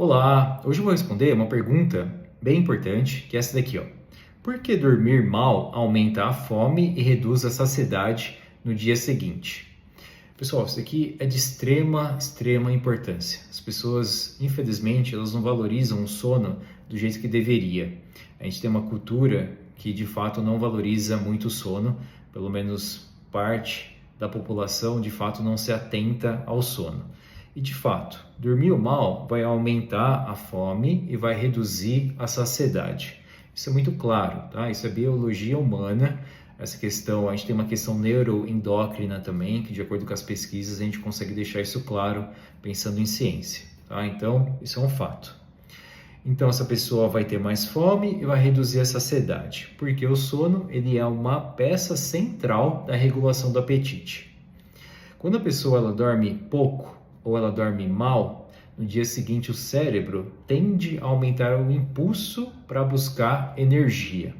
Olá, hoje eu vou responder uma pergunta bem importante, que é essa daqui, ó. Por que dormir mal aumenta a fome e reduz a saciedade no dia seguinte? Pessoal, isso aqui é de extrema importância. As pessoas, infelizmente, elas não valorizam o sono do jeito que deveria. A gente tem uma cultura que, de fato, não valoriza muito o sono, pelo menos parte da população, de fato, não se atenta ao sono. E, de fato, dormir mal vai aumentar a fome e vai reduzir a saciedade. Isso é muito claro, tá? Isso é biologia humana. Essa questão, a gente tem uma questão neuroendócrina também, que de acordo com as pesquisas a gente consegue deixar isso claro pensando em ciência, tá? Então, isso é um fato. Então, essa pessoa vai ter mais fome e vai reduzir a saciedade, porque o sono ele é uma peça central da regulação do apetite. Quando a pessoa ela dorme pouco ou ela dorme mal, no dia seguinte o cérebro tende a aumentar o impulso para buscar energia.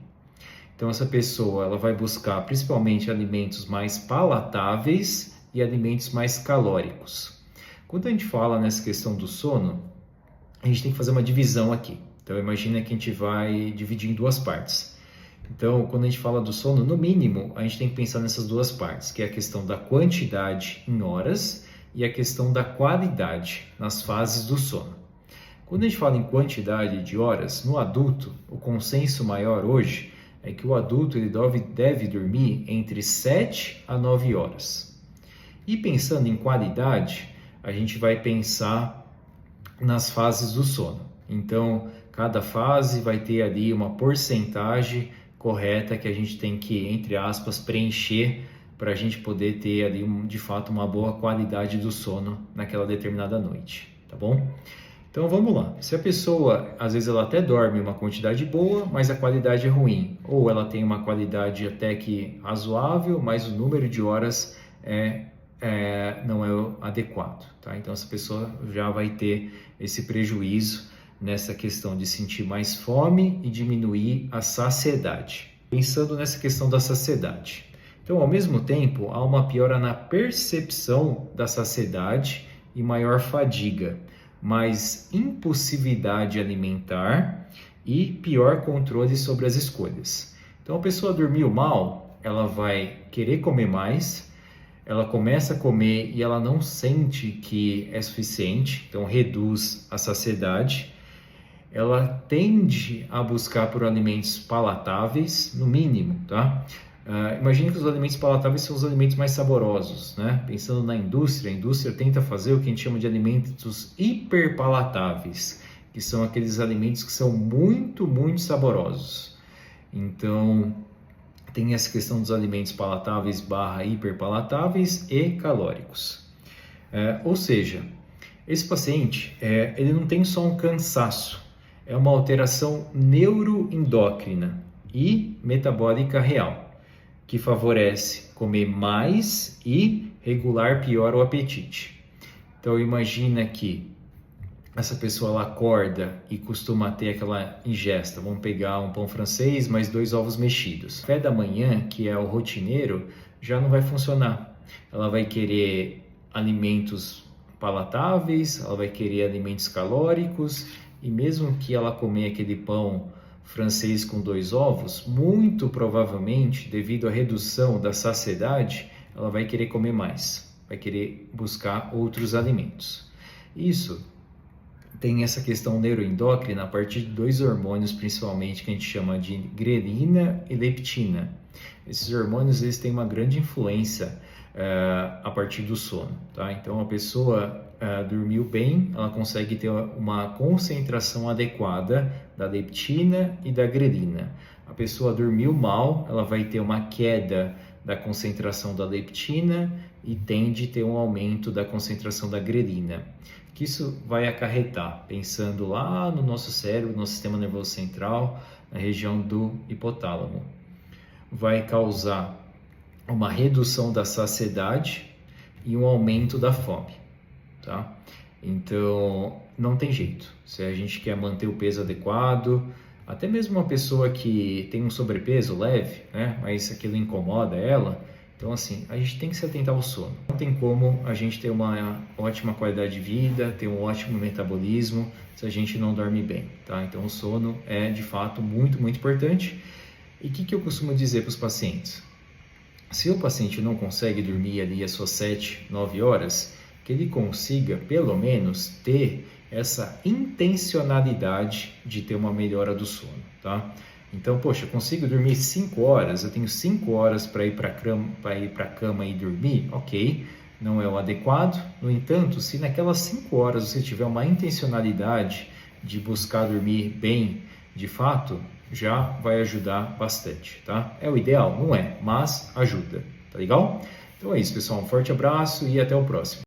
Então essa pessoa ela vai buscar principalmente alimentos mais palatáveis e alimentos mais calóricos. Quando a gente fala nessa questão do sono, a gente tem que fazer uma divisão aqui. Então imagina que a gente vai dividir em duas partes. Então, quando a gente fala do sono, no mínimo, a gente tem que pensar nessas duas partes, que é a questão da quantidade em horas e a questão da qualidade nas fases do sono. Quando a gente fala em quantidade de horas, no adulto, o consenso maior hoje é que o adulto ele deve dormir entre 7 a 9 horas. E pensando em qualidade, a gente vai pensar nas fases do sono. Então, cada fase vai ter ali uma porcentagem correta que a gente tem que, entre aspas, preencher para a gente poder ter ali, de fato, uma boa qualidade do sono naquela determinada noite, tá bom? Então vamos lá. Se a pessoa, às vezes ela até dorme uma quantidade boa, mas a qualidade é ruim, ou ela tem uma qualidade até que razoável, mas o número de horas não é adequado, tá? Então essa pessoa já vai ter esse prejuízo nessa questão de sentir mais fome e diminuir a saciedade. Pensando nessa questão da saciedade. Então, ao mesmo tempo, há uma piora na percepção da saciedade e maior fadiga, mais impulsividade alimentar e pior controle sobre as escolhas. Então, a pessoa dormiu mal, ela vai querer comer mais, ela começa a comer e ela não sente que é suficiente, então reduz a saciedade. Ela tende a buscar por alimentos palatáveis, no mínimo, tá? Imagine que os alimentos palatáveis são os alimentos mais saborosos, né? Pensando na indústria, a indústria tenta fazer o que a gente chama de alimentos hiperpalatáveis, que são aqueles alimentos que são muito saborosos. Então, tem essa questão dos alimentos palatáveis / hiperpalatáveis e calóricos. Ou seja, esse paciente, ele não tem só um cansaço, é uma alteração neuroendócrina e metabólica real, que favorece comer mais e regular pior o apetite. Então imagina que essa pessoa ela acorda e costuma ter aquela ingesta, vamos pegar um pão francês mais 2 ovos mexidos. Café da manhã, que é o rotineiro, já não vai funcionar. Ela vai querer alimentos palatáveis, ela vai querer alimentos calóricos, e mesmo que ela comer aquele pão francês com 2 ovos, muito provavelmente, devido à redução da saciedade, ela vai querer comer mais, vai querer buscar outros alimentos. Isso tem essa questão neuroendócrina a partir de 2 hormônios, principalmente, que a gente chama de grelina e leptina. Esses hormônios eles têm uma grande influência a partir do sono, tá? Então a pessoa dormiu bem, ela consegue ter uma concentração adequada da leptina e da grelina. A pessoa dormiu mal, ela vai ter uma queda da concentração da leptina e tende a ter um aumento da concentração da grelina. Que isso vai acarretar, pensando lá no nosso cérebro, no sistema nervoso central, na região do hipotálamo. Vai causar uma redução da saciedade e um aumento da fome, tá? Então, não tem jeito. Se a gente quer manter o peso adequado, até mesmo uma pessoa que tem um sobrepeso leve, né, mas aquilo incomoda ela, Então, assim, a gente tem que se atentar ao sono. Não tem como a gente ter uma ótima qualidade de vida, ter um ótimo metabolismo, se a gente não dorme bem, tá? Então, o sono é, de fato, muito, muito importante. E o que eu costumo dizer para os pacientes? Se o paciente não consegue dormir ali as suas 7, 9 horas, que ele consiga, pelo menos, ter essa intencionalidade de ter uma melhora do sono, tá? Então, poxa, eu consigo dormir 5 horas, eu tenho 5 horas para ir para a cama e dormir, ok, não é o adequado. No entanto, se naquelas 5 horas você tiver uma intencionalidade de buscar dormir bem, de fato, já vai ajudar bastante, tá? É o ideal? Não é, mas ajuda, tá legal? Então é isso, pessoal, um forte abraço e até o próximo.